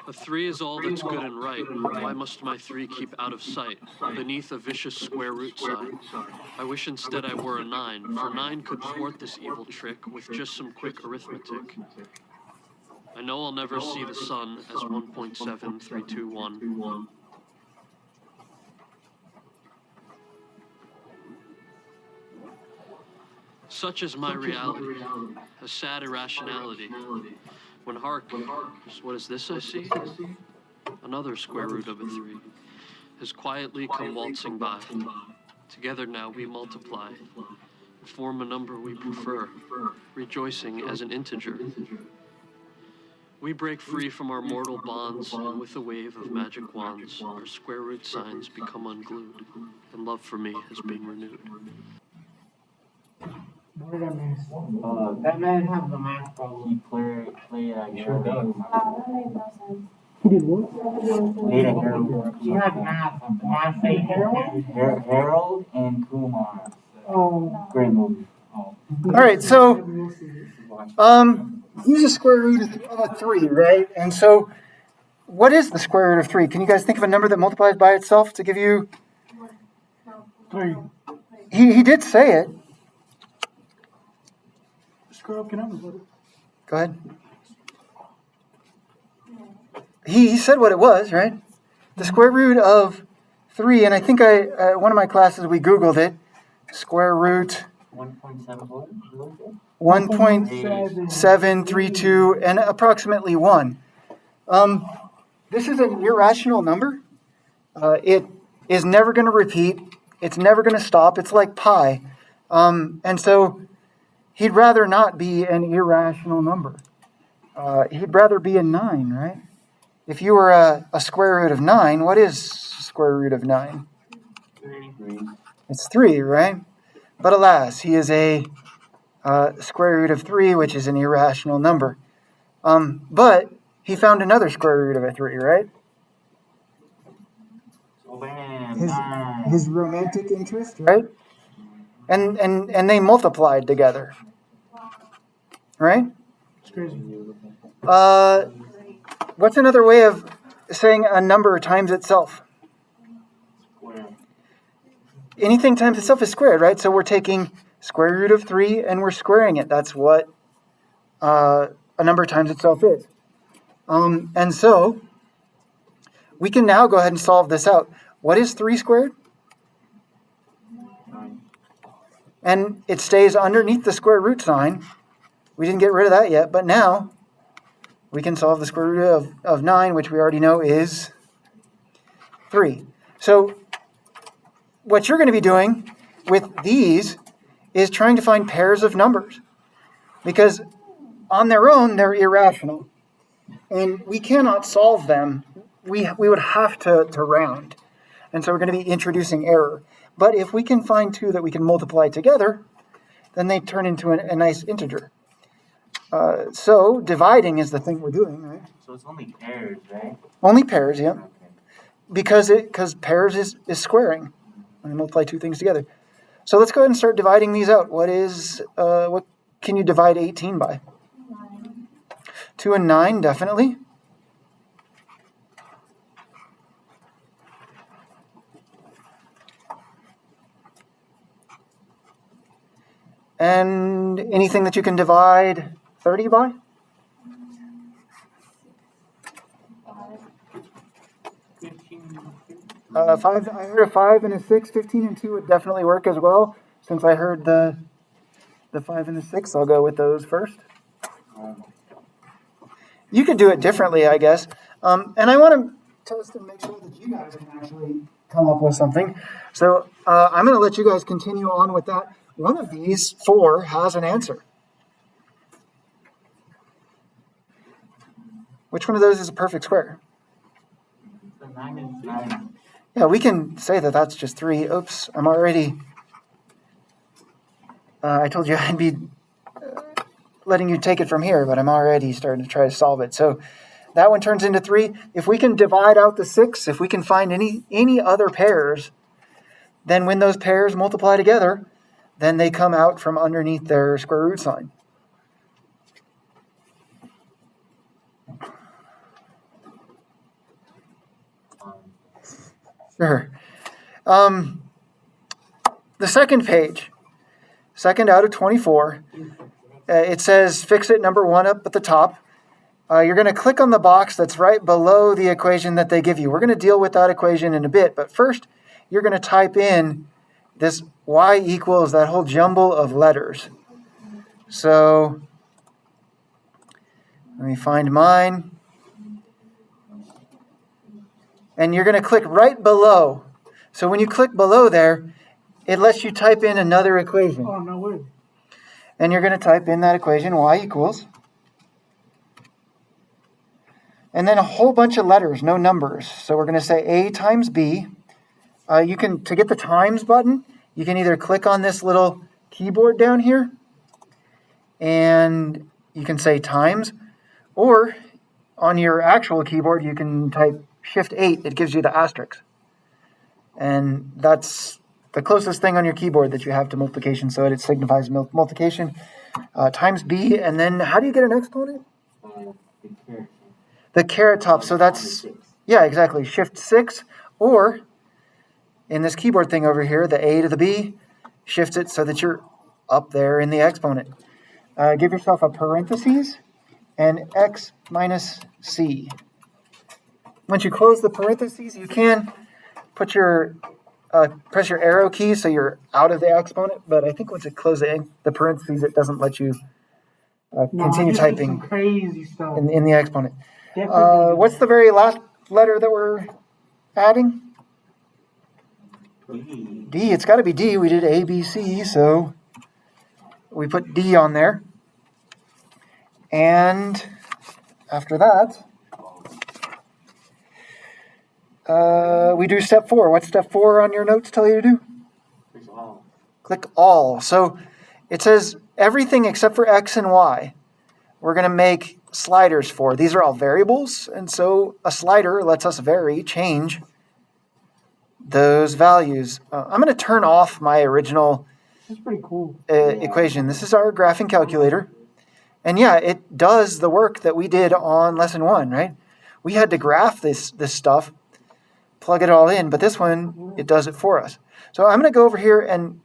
A 3 is all that's good and right. Why must my 3 keep out of sight, beneath a vicious square root sign? I wish instead I were a 9, for 9 could thwart this evil trick with just some quick arithmetic. I know I'll never see the sun as 1.7321. Such is my reality, a sad irrationality. When hark, what is this I see? Another square root of a 3 has quietly come waltzing by. Together now we multiply, and form a number we prefer, rejoicing as an integer. We break free from our mortal bonds, and with a wave of magic wands, our square root signs become unglued, and love for me has been renewed. What did I miss? That man have the math problem play Sure does. That made no sense. He did what? He had math say Harold and Kumar. Oh. Great movie. All right, so he's a square root of a 3, right? And so what is the square root of 3? Can you guys think of a number that multiplies by itself to give you? 3. He did say it. Screw up your numbers, buddy. Go ahead. He said what it was, right? The square root of 3, and I think one of my classes we Googled it. Square root 1.732 and approximately 1. This is an irrational number. It is never going to repeat. It's never going to stop. It's like pi. And so he'd rather not be an irrational number. He'd rather be a 9, right? If you were a square root of 9, what is square root of 9? 3. It's 3, right? But alas, he is a square root of 3, which is an irrational number. But he found another square root of a 3, right? His romantic interest, right? And they multiplied together, right? It's crazy. What's another way of saying a number times itself? Anything times itself is squared, right? So we're taking square root of 3 and we're squaring it. That's what a number times itself is. And so we can now go ahead and solve this out. What is 3 squared? 9. And it stays underneath the square root sign. We didn't get rid of that yet, but now we can solve the square root of 9, which we already know is 3. So what you're going to be doing with these is trying to find pairs of numbers, because on their own, they're irrational. And we cannot solve them. We would have to round. And so we're going to be introducing error. But if we can find 2 that we can multiply together, then they turn into a nice integer. So dividing is the thing we're doing, right? So it's only pairs, right? Only pairs, yeah. Okay. Because pairs is squaring. When you multiply 2 things together. So let's go ahead and start dividing these out. What can you divide 18 by? 9. 2 and 9, definitely. And anything that you can divide 30 by? 5. I heard a 5 and a 6. 15 and 2 would definitely work as well. Since I heard the 5 and the 6, I'll go with those first. You could do it differently, I guess. And I want to test and make sure that you guys can actually come up with something. So I'm going to let you guys continue on with that. One of these 4 has an answer. Which one of those is a perfect square? The 9 is 9. Yeah, we can say that that's just 3. Oops, I'm already... I told you I'd be letting you take it from here, but I'm already starting to try to solve it. So that one turns into 3. If we can divide out the 6, if we can find any other pairs, then when those pairs multiply together, then they come out from underneath their square root sign. Sure. The second page, second out of 24, it says fix it number 1 up at the top. You're going to click on the box that's right below the equation that they give you. We're going to deal with that equation in a bit, but first you're going to type in this y equals that whole jumble of letters. So let me find mine. And you're going to click right below. So when you click below there, it lets you type in another equation. Oh, no way. And you're going to type in that equation, y equals. And then a whole bunch of letters, no numbers. So we're going to say a times b. You can, to get the times button, you can either click on this little keyboard down here, and you can say times, or on your actual keyboard, you can type Shift 8. It gives you the asterisk. And that's the closest thing on your keyboard that you have to multiplication, so it signifies multiplication. Times b, and then how do you get an exponent? The caret top, so that's, yeah, exactly, Shift 6, or in this keyboard thing over here, the A to the B, shift it so that you're up there in the exponent. Give yourself a parentheses and x minus c. Once you close the parentheses, you can put your, press your arrow key so you're out of the exponent, but I think once you close the parentheses, it doesn't let you continue typing Some crazy stuff. in the exponent. Definitely. What's the very last letter that we're adding? D. It's got to be D. We did A, B, C, so we put D on there. And after that, we do step 4. What's step 4 on your notes tell you to do? Click all. So it says everything except for X and Y, we're going to make sliders for. These are all variables, and so a slider lets us change those values. I'm going to turn off my original That's pretty cool. equation. This is our graphing calculator. And yeah, it does the work that we did on lesson 1, right? We had to graph this stuff, plug it all in, but this one, it does it for us. So I'm going to go over here, and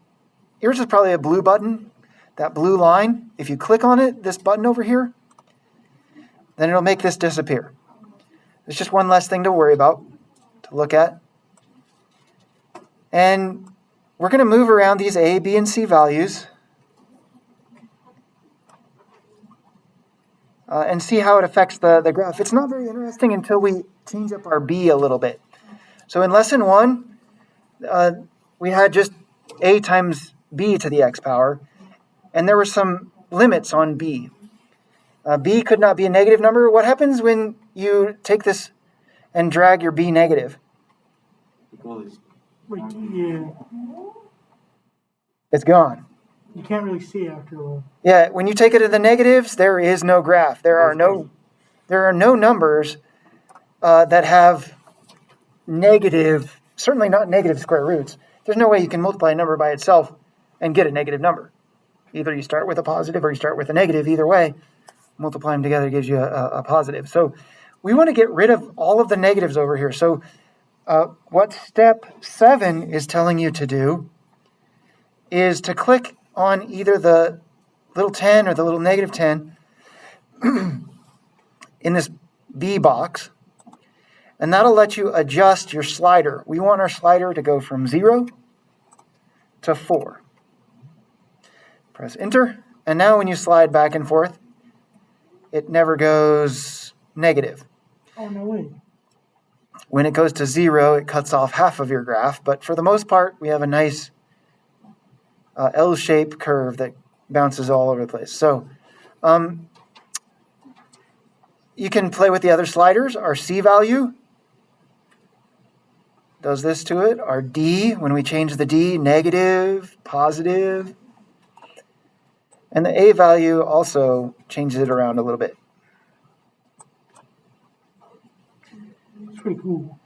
yours is probably a blue button, that blue line. If you click on it, this button over here, then it'll make this disappear. It's just one less thing to worry about, to look at. And we're going to move around these A, B, and C values and see how it affects the graph. It's not very interesting until we change up our B a little bit. So in lesson 1, we had just A times B to the X power, and there were some limits on B. B could not be a negative number. What happens when you take this and drag your B negative? Like, yeah, It's gone. you can't really see it after a while. Yeah, when you take it to the negatives, there is no graph. There are no numbers that have negative, certainly not negative square roots. There's no way you can multiply a number by itself and get a negative number. Either you start with a positive or you start with a negative. Either way, multiply them together gives you a positive. So we want to get rid of all of the negatives over here. So what step 7 is telling you to do is to click on either the little 10 or the little negative 10 in this B box, and that'll let you adjust your slider. We want our slider to go from 0 to 4. Press enter, and now when you slide back and forth, it never goes negative. Oh, no way. When it goes to 0, it cuts off half of your graph, but for the most part, we have a nice L-shaped curve that bounces all over the place. So you can play with the other sliders. Our C value does this to it. Our D, when we change the D, negative, positive. And the A value also changes it around a little bit. It's pretty cool.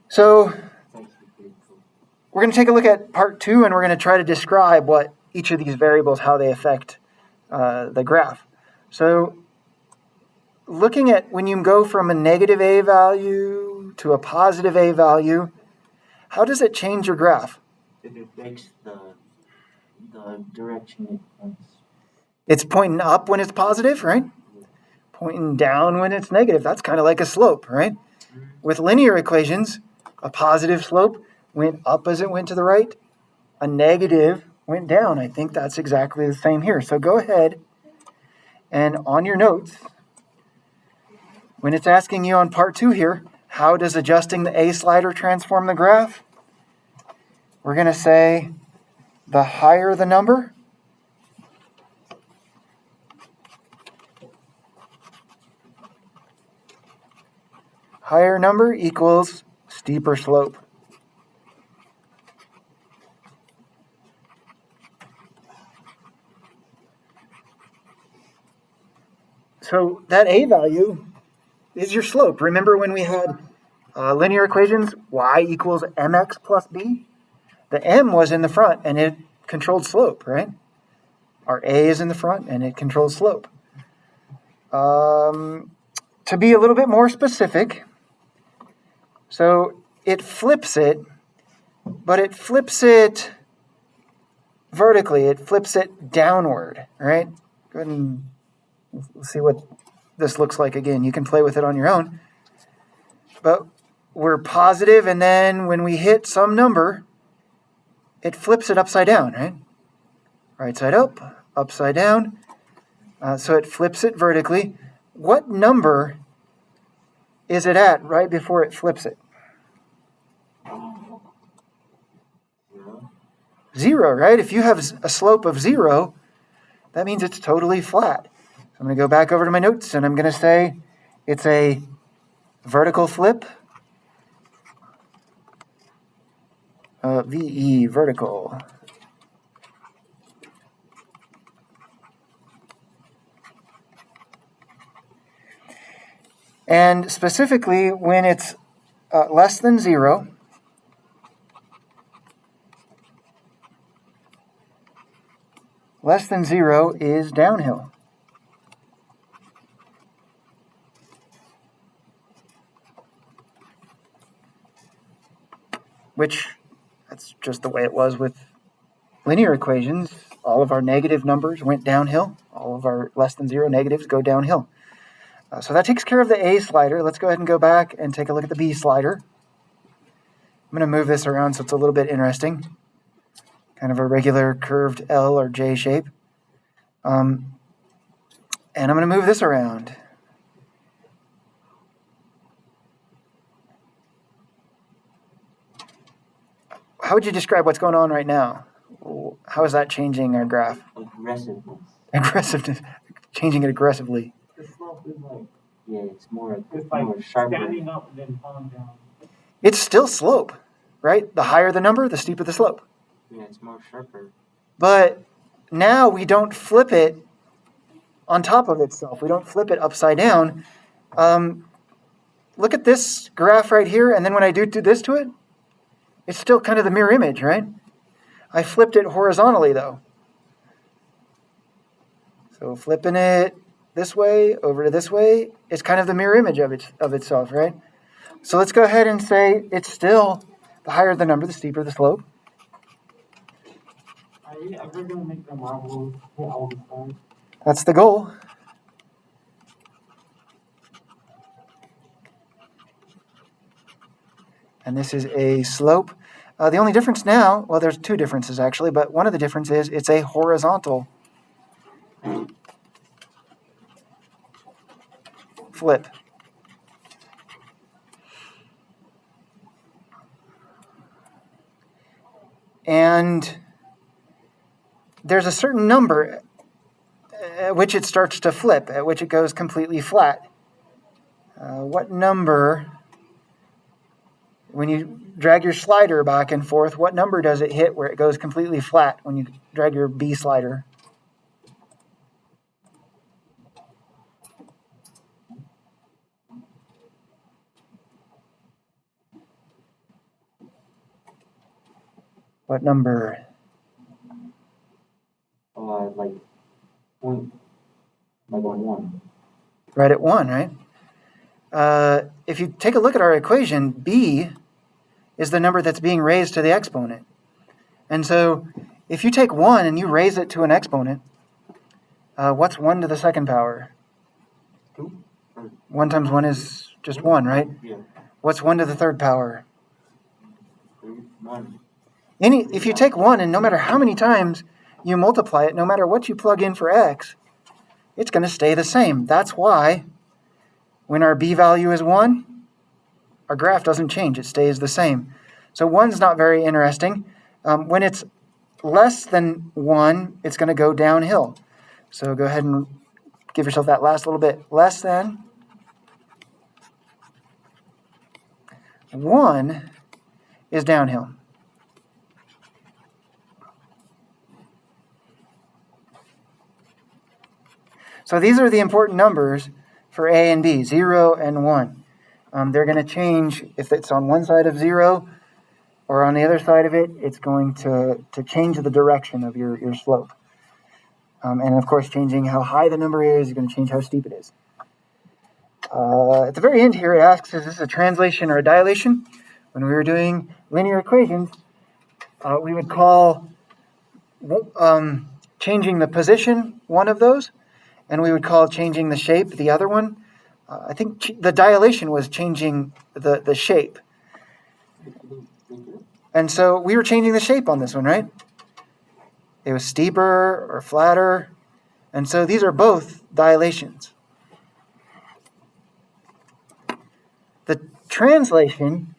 So we're going to take a look at part 2, and we're going to try to describe what each of these variables, how they affect the graph. So looking at when you go from a negative A value to a positive A value, how does it change your graph? It affects the direction it points. It's pointing up when it's positive, right? Pointing down when it's negative. That's kind of like a slope, right? With linear equations, a positive slope went up as it went to the right. A negative went down. I think that's exactly the same here. So go ahead and on your notes, when it's asking you on part 2 here, how does adjusting the A slider transform the graph? We're going to say the higher the number, higher number equals steeper slope. So that A value is your slope. Remember when we had linear equations, y equals mx plus b? The m was in the front and it controlled slope, right? Our A is in the front and it controls slope. To be a little bit more specific, so it flips it, but it flips it vertically. It flips it downward, right? Go ahead and see what this looks like again. You can play with it on your own. But we're positive, and then when we hit some number, it flips it upside down, right? Right side up, upside down. So it flips it vertically. What number is it at right before it flips it? 0, right? If you have a slope of 0, that means it's totally flat. So I'm going to go back over to my notes, and I'm going to say it's a vertical flip. VE, vertical. And specifically, when it's less than 0, less than 0 is downhill. Which, that's just the way it was with linear equations. All of our negative numbers went downhill. All of our less than 0 negatives go downhill. So that takes care of the A slider. Let's go ahead and go back and take a look at the B slider. I'm going to move this around so it's a little bit interesting. Kind of a regular curved L or J shape. And I'm going to move this around. How would you describe what's going on right now? How is that changing our graph? Aggressiveness. Aggressiveness. Changing it aggressively. The slope is like, yeah, it's more sharper. sharper. Standing up and then falling down. It's still slope, right? The higher the number, the steeper the slope. Yeah, it's more sharper. But now we don't flip it on top of itself. We don't flip it upside down. Look at this graph right here, and then when I do this to it, it's still kind of the mirror image, right? I flipped it horizontally, though. So flipping it this way over to this way, it's kind of the mirror image of itself, right? So let's go ahead and say it's still the higher the number, the steeper the slope. Are you ever going to make the marbles hit all the time? That's the goal. And this is a slope. The only difference now, well, there's two differences actually, but one of the differences is it's a horizontal flip. And there's a certain number at which it starts to flip, at which it goes completely flat. What number, when you drag your slider back and forth, what number does it hit where it goes completely flat when you drag your B slider? What number? Like point, like on 1. Right at 1, right? If you take a look at our equation, B is the number that's being raised to the exponent. And so if you take 1 and you raise it to an exponent, what's 1 to the second power? 2? 1 times 1 is just 1, right? Yeah. What's 1 to the third power? 1. If you take 1 and no matter how many times you multiply it, no matter what you plug in for x, it's going to stay the same. That's why when our b value is 1, our graph doesn't change. It stays the same. So 1's not very interesting. When it's less than 1, it's going to go downhill. So go ahead and give yourself that last little bit. Less than 1 is downhill. So these are the important numbers for A and B, 0 and 1. They're going to change if it's on one side of 0 or on the other side of it. It's going to change the direction of your slope. And of course, changing how high the number is going to change how steep it is. At the very end here, it asks, is this a translation or a dilation? When we were doing linear equations, we would call changing the position one of those, and we would call changing the shape the other one. I think the dilation was changing the shape. And so we were changing the shape on this one, right? It was steeper or flatter. And so these are both dilations. The translation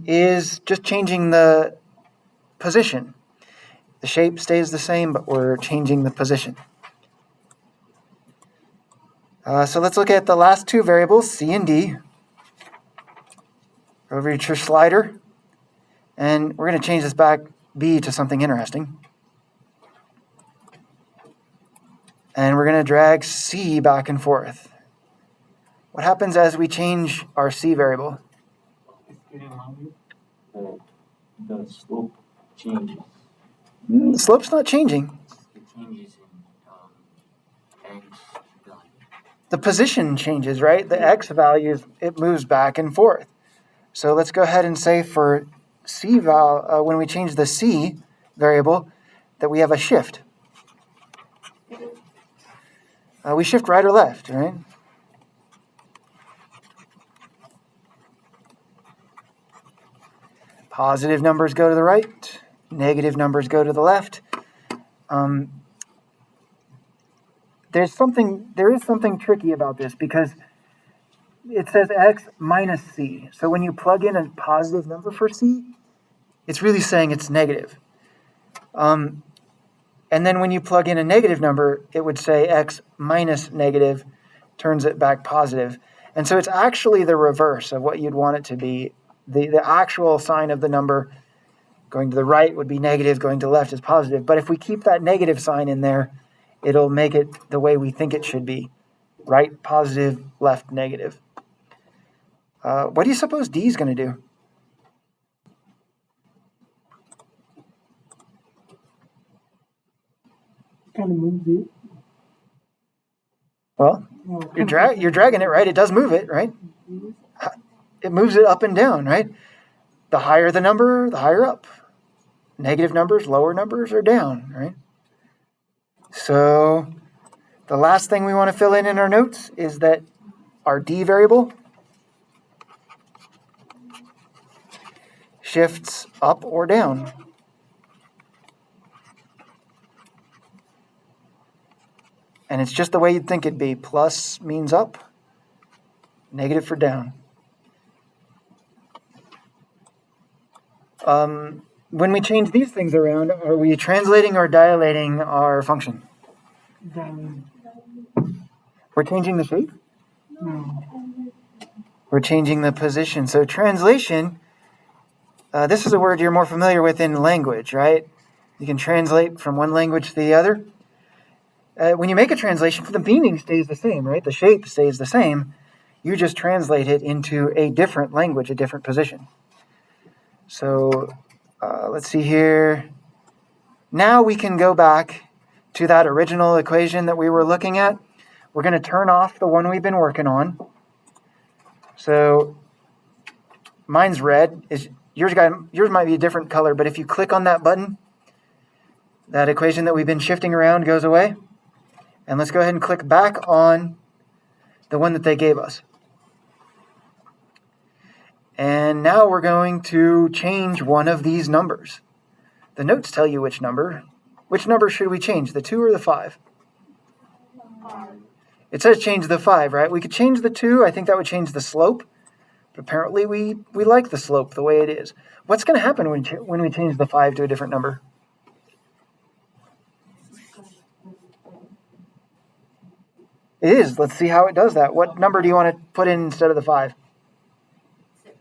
is just changing the position. The shape stays the same, but we're changing the position. So let's look at the last two variables, C and D. Go over to your slider. And we're going to change this back B to something interesting. And we're going to drag C back and forth. What happens as we change our C variable? It's getting longer. The slope changes. The slope's not changing. It changes in x value. The position changes, right? The x values, it moves back and forth. So let's go ahead and say for C when we change the C variable, that we have a shift. We shift right or left, right? Positive numbers go to the right, negative numbers go to the left. There is something tricky about this because it says x minus c. So when you plug in a positive number for c, it's really saying it's negative. And then when you plug in a negative number, it would say x minus negative, turns it back positive. And so it's actually the reverse of what you'd want it to be. The actual sign of the number going to the right would be negative, going to the left is positive. But if we keep that negative sign in there, it'll make it the way we think it should be. Right, positive, left, negative. What do you suppose D is going to do? Kind of moves it. Well, you're dragging it, right? It does move it, right? It moves it up and down, right? The higher the number, the higher up. Negative numbers, lower numbers are down, right? So the last thing we want to fill in our notes is that our D variable shifts up or down. And it's just the way you'd think it'd be. Plus means up, negative for down. When we change these things around, are we translating or dilating our function? Then, We're changing the shape? no. We're changing the position. So translation, this is a word you're more familiar with in language, right? You can translate from one language to the other. When you make a translation, the meaning stays the same, right? The shape stays the same. You just translate it into a different language, a different position. So let's see here. Now we can go back to that original equation that we were looking at. We're going to turn off the one we've been working on. So mine's red. yours might be a different color, but if you click on that button, that equation that we've been shifting around goes away. And let's go ahead and click back on the one that they gave us. And now we're going to change one of these numbers. The notes tell you which number. Which number should we change, the 2 or the 5? It says change the 5, right? We could change the 2. I think that would change the slope. But apparently we like the slope the way it is. What's going to happen when we change the 5 to a different number? It is. Let's see how it does that. What number do you want to put in instead of the 5? 6.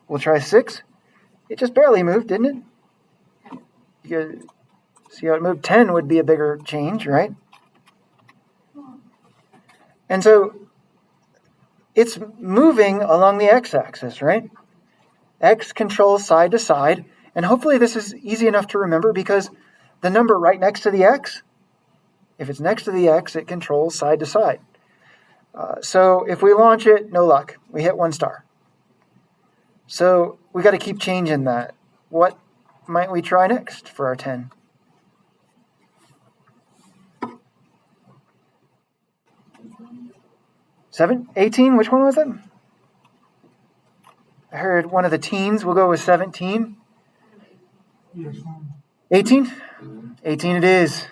We'll try 6. It just barely moved, didn't it? You guys see how it moved? 10 would be a bigger change, right? And so it's moving along the x-axis, right? X controls side to side. And hopefully this is easy enough to remember because the number right next to the x, if it's next to the x, it controls side to side. So if we launch it, no luck. We hit 1 star. So we got to keep changing that. What might we try next for our 10? Seven? 18? Which one was it? I heard one of the teens. We'll go with 17. Yes. 18? 18 it is.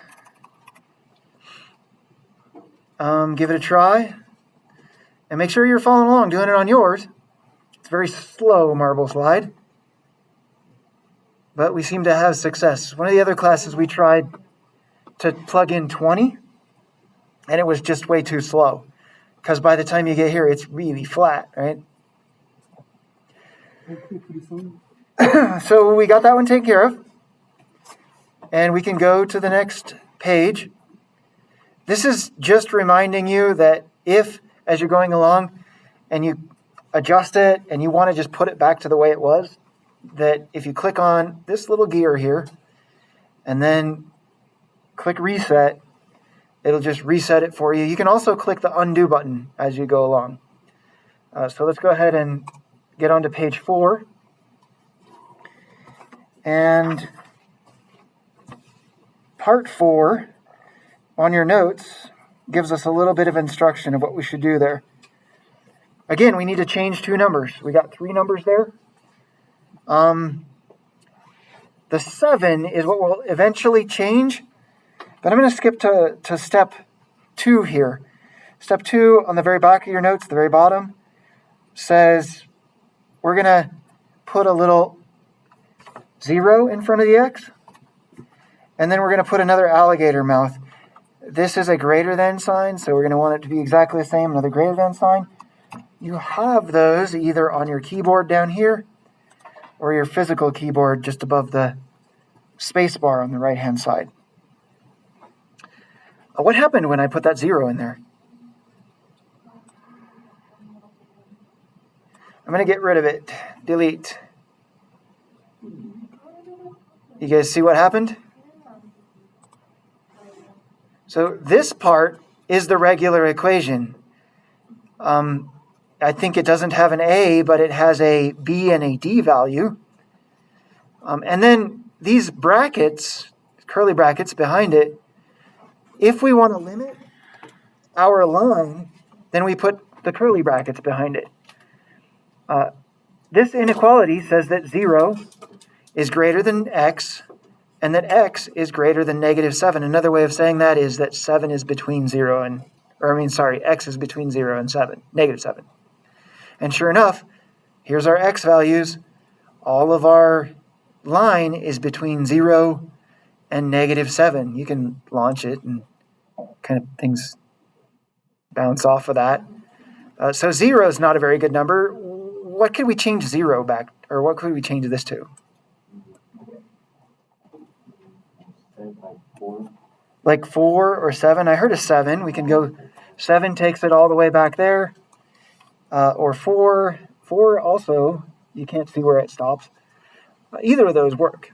Give it a try. And make sure you're following along, doing it on yours. It's a very slow marble slide. But we seem to have success. One of the other classes we tried to plug in 20, and it was just way too slow. Because by the time you get here, it's really flat, right? Hopefully pretty soon. So we got that one taken care of. And we can go to the next page. This is just reminding you that if, as you're going along, and you adjust it, and you want to just put it back to the way it was, that if you click on this little gear here, and then click reset, it'll just reset it for you. You can also click the undo button as you go along. So let's go ahead and get onto page 4. And part 4 on your notes gives us a little bit of instruction of what we should do there. Again, we need to change 2 numbers. We got 3 numbers there. The 7 is what will eventually change. But I'm going to skip to step 2 here. Step 2 on the very back of your notes, the very bottom, says we're going to put a little 0 in front of the x. And then we're going to put another alligator mouth. This is a greater than sign, so we're going to want it to be exactly the same, another greater than sign. You have those either on your keyboard down here or your physical keyboard just above the space bar on the right-hand side. What happened when I put that 0 in there? I'm going to get rid of it. Delete. You guys see what happened? So this part is the regular equation. I think it doesn't have an A, but it has a B and a D value. And then these brackets, curly brackets behind it, if we want to limit our line, then we put the curly brackets behind it. This inequality says that 0 is greater than x, and that x is greater than -7. Another way of saying that is that 7 is between 0 and, x is between 0 and 7, -7. And sure enough, here's our x values. All of our line is between 0 and -7. You can launch it and kind of things bounce off of that. So 0 is not a very good number. What could we change 0 back, or what could we change this to? Like 4 or 7? I heard a 7. We can go, 7 takes it all the way back there. Or 4. 4 also, you can't see where it stops. Either of those work.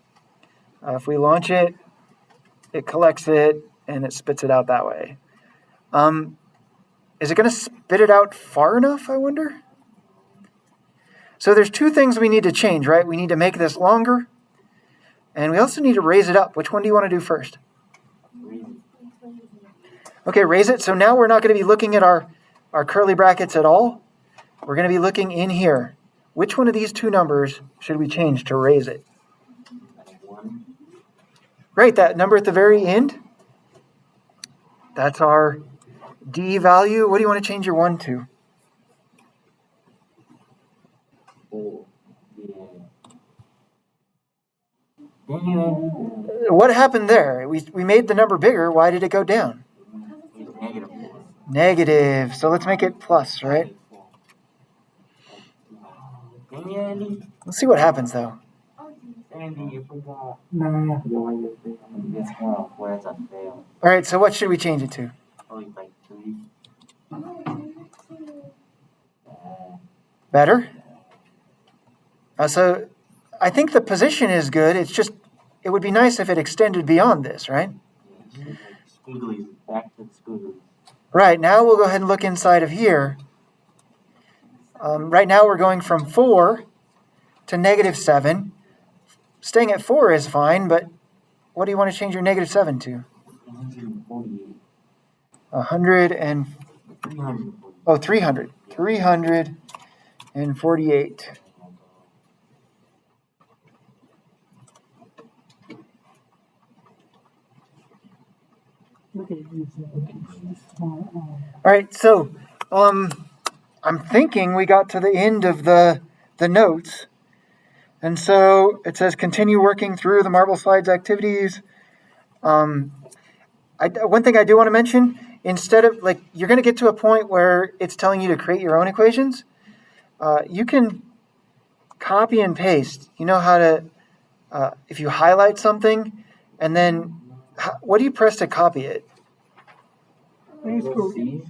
If we launch it, it collects it, and it spits it out that way. Is it going to spit it out far enough, I wonder? So there's two things we need to change, right? We need to make this longer, and we also need to raise it up. Which one do you want to do first? Okay, raise it. So now we're not going to be looking at our curly brackets at all. We're going to be looking in here. Which one of these two numbers should we change to raise it? One. Right, that number at the very end. That's our D value. What do you want to change your 1 to? 4. Yeah. Then you What happened there? We made the number bigger. Why did it go down? it's negative 4. Negative. So let's make it plus, right? Then you Andy. Let's see what happens, though. Andy, you forgot. Nah. It's small. Where's I fail? All right, so what should we change it to? Probably like 3. Better? So I think the position is good. It's just, it would be nice if it extended beyond this, right? Squigglies. Back to the squigglies. Right, now we'll go ahead and look inside of here. Right now we're going from 4 to negative 7. Staying at 4 is fine, but what do you want to change your negative 7 to? 148. 100 and, 300. oh, 300. 348. Look at these. Small. All right, so I'm thinking we got to the end of the notes. And so it says continue working through the marble slides activities. One thing I do want to mention, instead of, like, you're going to get to a point where it's telling you to create your own equations. You can copy and paste. You know how to, if you highlight something, and then, what do you press to copy it? Let's go. C.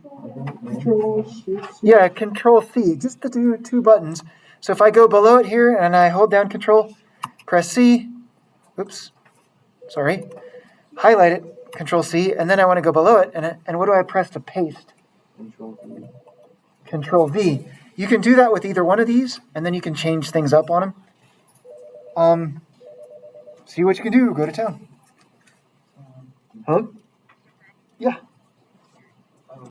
Control shift. Yeah, Control C, just the two buttons. So if I go below it here and I hold down Control, press C, oops, sorry, highlight it, Control C, and then I want to go below it, and what do I press to paste? Control V. Control V. You can do that with either one of these, and then you can change things up on them. See what you can do. Go to town. Hello? Yeah.